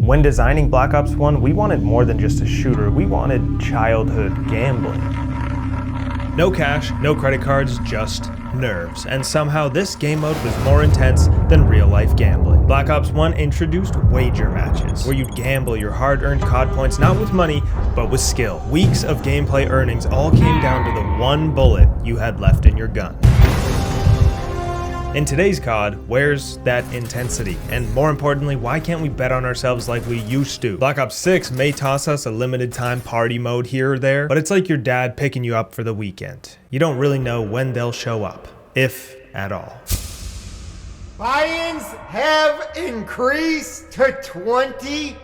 When designing Black Ops 1, we wanted more than just a shooter, we wanted childhood gambling. No cash, no credit cards, just nerves. And somehow this game mode was more intense than real life gambling. Black Ops 1 introduced wager matches, where you'd gamble your hard-earned COD points not with money, but with skill. Weeks of gameplay earnings all came down to the one bullet you had left in your gun. In today's COD, where's that intensity? And more importantly, why can't we bet on ourselves like we used to? Black Ops 6 may toss us a limited time party mode here or there, but it's like your dad picking you up for the weekend. You don't really know when they'll show up, if at all. Buy-ins have increased to 20,000.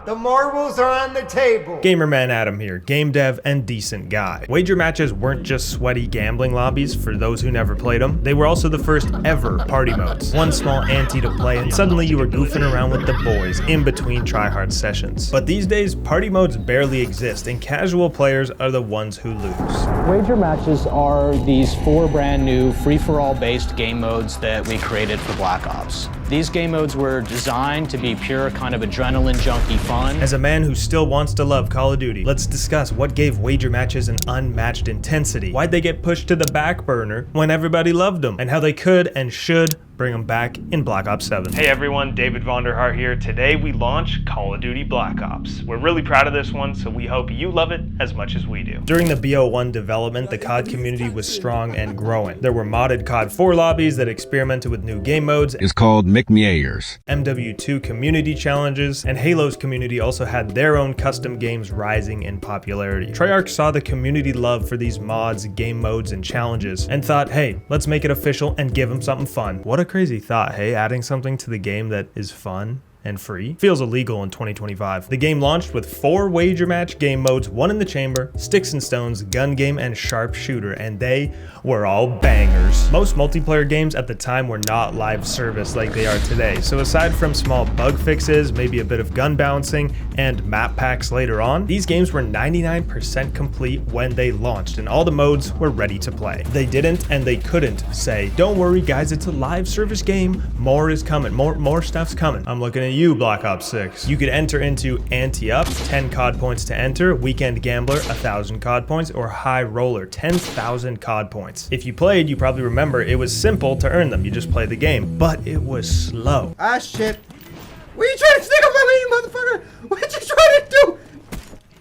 The marbles are on the table. Gamerman Adam here, game dev and decent guy. Wager matches weren't just sweaty gambling lobbies for those who never played them. They were also the first ever party modes. One small ante to play and suddenly you were goofing around with the boys in between tryhard sessions. But these days, party modes barely exist and casual players are the ones who lose. Wager matches are these 4 brand new free-for-all based game modes that we created for Black Ops. These game modes were designed to be pure kind of adrenaline junkie fun. As a man who still wants to love Call of Duty, let's discuss what gave wager matches an unmatched intensity. Why'd they get pushed to the back burner when everybody loved them? And how they could and should bring them back in Black Ops 7. Hey everyone, David Vonderhaar here. Today we launch Call of Duty Black Ops. We're really proud of this one, so we hope you love it as much as we do. During the BO1 development, the COD community was strong and growing. There were modded COD 4 lobbies that experimented with new game modes. It's called McMeayers. MW2 community challenges, and Halo's community also had their own custom games rising in popularity. Treyarch saw the community love for these mods, game modes, and challenges, and thought, hey, let's make it official and give them something fun. What a crazy thought, hey? Adding something to the game that is fun and free feels illegal in 2025. The game launched with 4 wager match game modes, 1 in the chamber, sticks and stones, gun game, and sharpshooter, and they were all bangers. Most multiplayer games at the time were not live service like they are today, so aside from small bug fixes, maybe a bit of gun balancing, and map packs later on, these games were 99% complete when they launched, and all the modes were ready to play. They didn't and they couldn't say, don't worry guys, it's a live service game, more is coming, more stuff's coming. I'm looking at you, Black Ops 6. You could enter into Ante Up, 10 COD points to enter, Weekend Gambler, 1,000 COD points, or High Roller, 10,000 COD points. If you played, you probably remember it was simple to earn them. You just play the game, but it was slow. Ah, shit. What are you trying to stick up on me, you motherfucker? What you trying to do?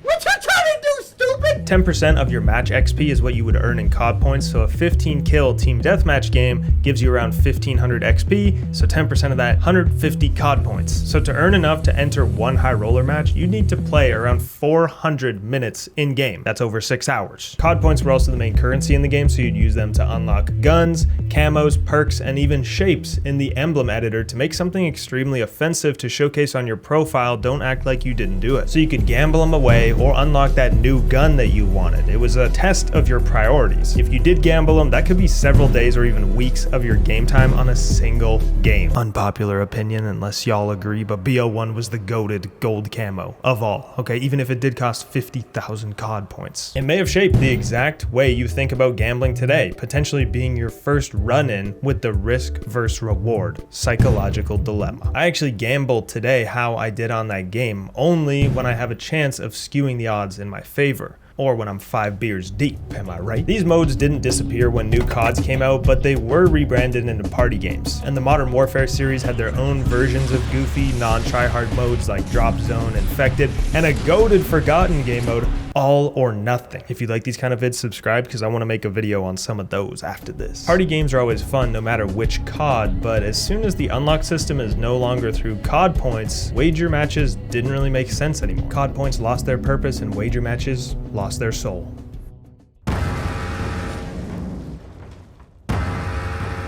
What you trying to do, stupid? 10% of your match XP is what you would earn in COD points, so a 15 kill team deathmatch game gives you around 1500 XP, so 10% of that, 150 COD points. So to earn enough to enter one high roller match, you need to play around 400 minutes in game. That's over 6 hours. COD points were also the main currency in the game, so you'd use them to unlock guns, camos, perks, and even shapes in the emblem editor to make something extremely offensive to showcase on your profile. Don't act like you didn't do it. So you could gamble them away or unlock that new gun that you wanted. It was a test of your priorities. If you did gamble them, that could be several days or even weeks of your game time on a single game. Unpopular opinion unless y'all agree, but BO1 was the goated gold camo of all, okay, even if it did cost 50,000 COD points. It may have shaped the exact way you think about gambling today, potentially being your first run-in with the risk versus reward psychological dilemma. I actually gambled today how I did on that game only when I have a chance of skewing the odds in my favor, or when I'm 5 beers deep, am I right? These modes didn't disappear when new CODs came out, but they were rebranded into party games. And the Modern Warfare series had their own versions of goofy, non-tryhard modes like Drop Zone, Infected, and a goated Forgotten game mode, All or Nothing. If you like these kind of vids, subscribe because I want to make a video on some of those after this. Party games are always fun no matter which COD, but as soon as the unlock system is no longer through COD points, wager matches didn't really make sense anymore. COD points lost their purpose and wager matches lost their soul.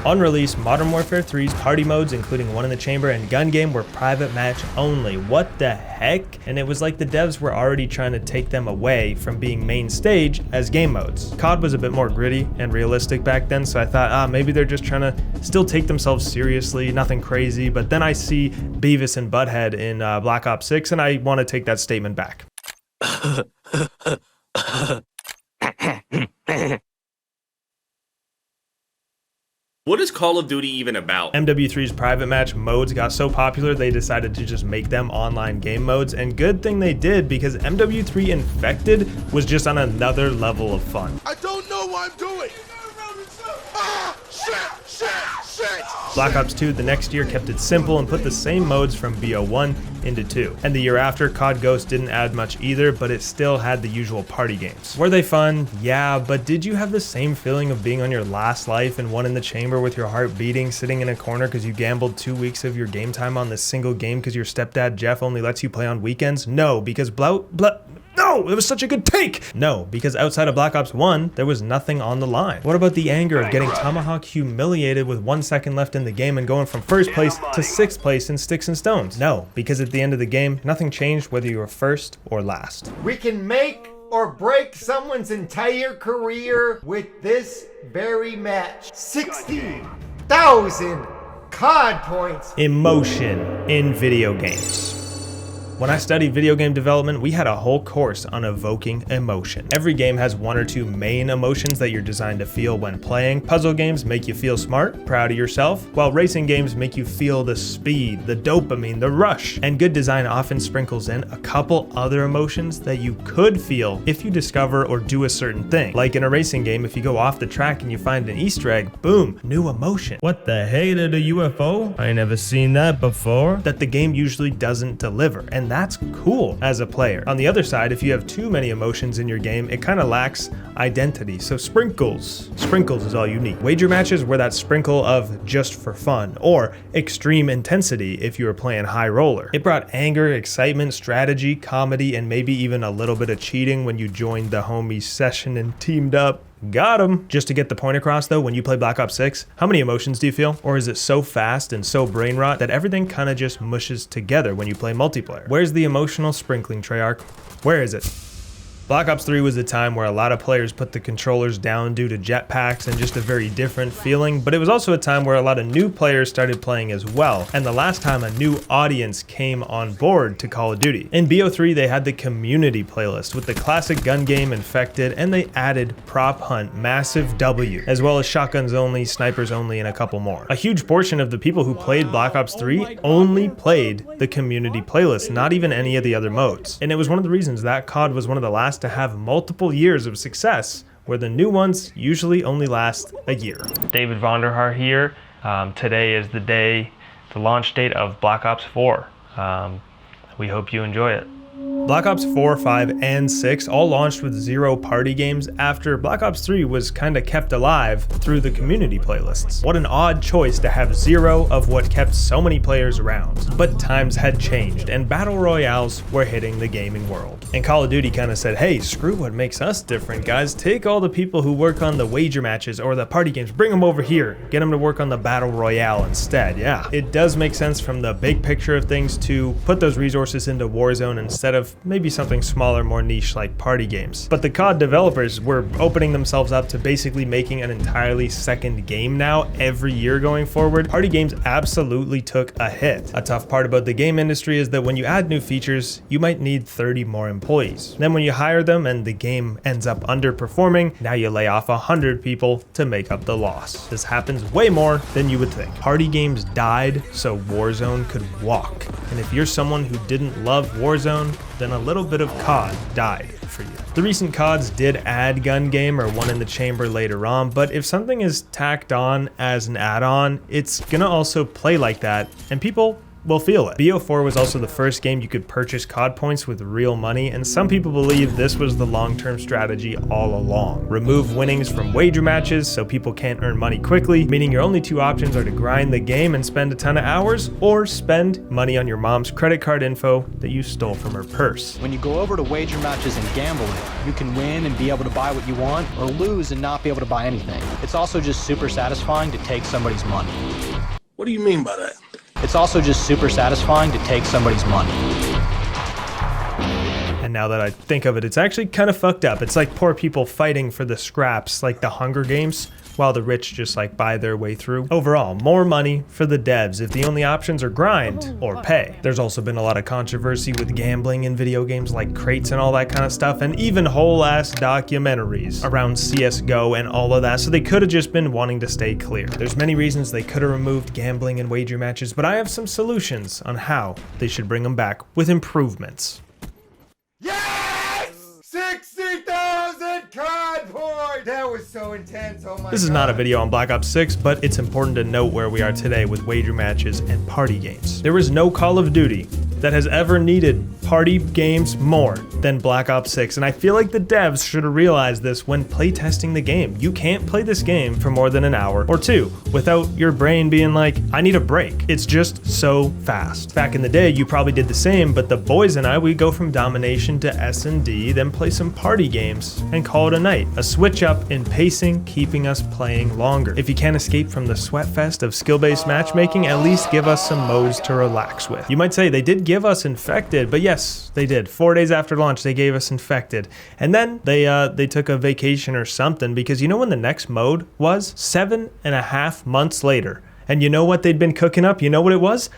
On release, Modern Warfare 3's party modes, including one in the chamber and gun game, were private match only. What the heck? And it was like the devs were already trying to take them away from being main stage as game modes. COD was a bit more gritty and realistic back then, so I thought, maybe they're just trying to still take themselves seriously, nothing crazy. But then I see Beavis and Butthead in Black Ops 6, and I want to take that statement back. What is Call of Duty even about? MW3's private match modes got so popular they decided to just make them online game modes, and good thing they did, because MW3 Infected was just on another level of fun. I don't know what I'm doing. Ah, shit. Black Ops 2 the next year kept it simple and put the same modes from BO1 into 2. And the year after, COD Ghost didn't add much either, but it still had the usual party games. Were they fun? Yeah, but did you have the same feeling of being on your last life and one in the chamber with your heart beating, sitting in a corner because you gambled 2 weeks of your game time on this single game because your stepdad Jeff only lets you play on weekends? No, because no, it was such a good take! No, because outside of Black Ops 1, there was nothing on the line. What about the anger of getting Tomahawk humiliated with 1 second left in the game and going from 1st place to 6th place in Sticks and Stones? No, because at the end of the game, nothing changed whether you were 1st or last. We can make or break someone's entire career with this very match. 60,000 COD points. Emotion in video games. When I studied video game development, we had a whole course on evoking emotion. Every game has 1 or 2 main emotions that you're designed to feel when playing. Puzzle games make you feel smart, proud of yourself, while racing games make you feel the speed, the dopamine, the rush. And good design often sprinkles in a couple other emotions that you could feel if you discover or do a certain thing. Like in a racing game, if you go off the track and you find an Easter egg, boom, new emotion. What the hey, did a UFO? I ain't never seen that before. That the game usually doesn't deliver. And that's cool as a player. On the other side, if you have too many emotions in your game, it kind of lacks identity. So sprinkles is all you need. Wager matches were that sprinkle of just for fun, or extreme intensity if you were playing high roller. It brought anger, excitement, strategy, comedy, and maybe even a little bit of cheating when you joined the homies session and teamed up. Got him. Just to get the point across though, when you play Black Ops 6, how many emotions do you feel? Or is it so fast and so brain rot that everything kind of just mushes together when you play multiplayer? Where's the emotional sprinkling, Treyarch? Where is it? Black Ops 3 was the time where a lot of players put the controllers down due to jetpacks and just a very different feeling, but it was also a time where a lot of new players started playing as well, and the last time a new audience came on board to Call of Duty. In BO3, they had the community playlist with the classic gun game Infected, and they added Prop Hunt, Massive W, as well as Shotguns Only, Snipers Only, and a couple more. A huge portion of the people who played Black Ops 3 only played the community playlist, not even any of the other modes. And it was one of the reasons that COD was one of the last to have multiple years of success, where the new ones usually only last a year. David Vonderhaar here. Today is the launch date of Black Ops 4. We hope you enjoy it. Black Ops 4, 5, and 6 all launched with 0 party games after Black Ops 3 was kinda kept alive through the community playlists. What an odd choice to have 0 of what kept so many players around. But times had changed and battle royales were hitting the gaming world. And Call of Duty kinda said, hey, screw what makes us different, guys. Take all the people who work on the wager matches or the party games, bring them over here. Get them to work on the battle royale instead. Yeah, it does make sense from the big picture of things to put those resources into Warzone instead of maybe something smaller, more niche like party games. But the COD developers were opening themselves up to basically making an entirely second game now every year going forward. Party games absolutely took a hit. A tough part about the game industry is that when you add new features, you might need 30 more employees. Then when you hire them and the game ends up underperforming, now you lay off 100 people to make up the loss. This happens way more than you would think. Party games died so Warzone could walk. And if you're someone who didn't love Warzone, then a little bit of COD died for you. The recent CODs did add gun game or one in the chamber later on, but if something is tacked on as an add-on, it's gonna also play like that, and people will feel it. BO4 was also the first game you could purchase COD points with real money, and some people believe this was the long-term strategy all along. Remove winnings from wager matches so people can't earn money quickly, meaning your only 2 options are to grind the game and spend a ton of hours, or spend money on your mom's credit card info that you stole from her purse. When you go over to wager matches and gamble it, you can win and be able to buy what you want, or lose and not be able to buy anything. It's also just super satisfying to take somebody's money. What do you mean by that? It's also just super satisfying to take somebody's money. And now that I think of it, it's actually kind of fucked up. It's like poor people fighting for the scraps, like the Hunger Games, while the rich just like buy their way through. Overall, more money for the devs if the only options are grind or pay. There's also been a lot of controversy with gambling in video games like crates and all that kind of stuff, and even whole ass documentaries around CSGO and all of that, so they could have just been wanting to stay clear. There's many reasons they could have removed gambling and wager matches, but I have some solutions on how they should bring them back with improvements. Yes! 60,000 cardboard! That was so intense, oh my god. This is not a video on Black Ops 6, but it's important to note where we are today with wager matches and party games. There is no Call of Duty that has ever needed party games more than Black Ops 6, and I feel like the devs should have realized this when playtesting the game. You can't play this game for more than an hour or two without your brain being like, I need a break. It's just so fast. Back in the day, you probably did the same, but the boys and I, we go from domination to S&D, then play some party games and call it a night. A switch up in pacing, keeping us playing longer. If you can't escape from the sweat fest of skill-based matchmaking, at least give us some modes to relax with. You might say they did give us Infected, but yes, they did. 4 days after launch, they gave us Infected. And then they took a vacation or something, because you know when the next mode was? 7.5 months later. And you know what they'd been cooking up? You know what it was?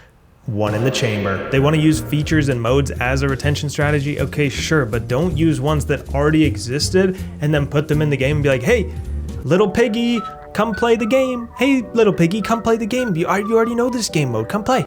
One in the chamber. They want to use features and modes as a retention strategy? Okay, sure, but don't use ones that already existed and then put them in the game and be like, hey, little piggy, come play the game. Hey, little piggy, come play the game. You already know this game mode. Come play.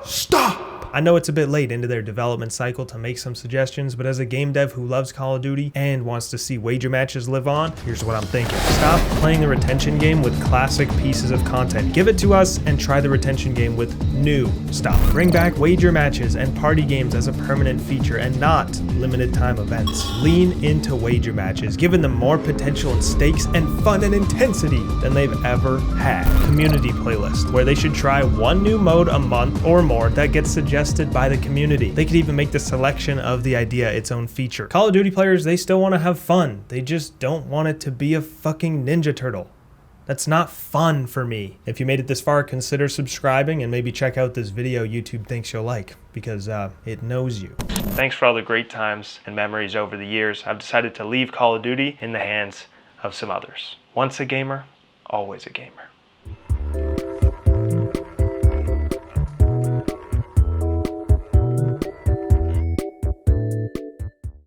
Stop! I know it's a bit late into their development cycle to make some suggestions, but as a game dev who loves Call of Duty and wants to see wager matches live on, here's what I'm thinking. Stop playing the retention game with classic pieces of content. Give it to us and try the retention game with new stuff. Bring back wager matches and party games as a permanent feature and not limited time events. Lean into wager matches, giving them more potential and stakes and fun and intensity than they've ever had. Community playlist, where they should try one new mode a month or more that gets suggested by the community. They could even make the selection of the idea its own feature. Call of Duty players, they still want to have fun. They just don't want it to be a fucking Ninja Turtle. That's not fun for me. If you made it this far, consider subscribing and maybe check out this video YouTube thinks you'll like, because it knows you. Thanks for all the great times and memories over the years. I've decided to leave Call of Duty in the hands of some others. Once a gamer, always a gamer.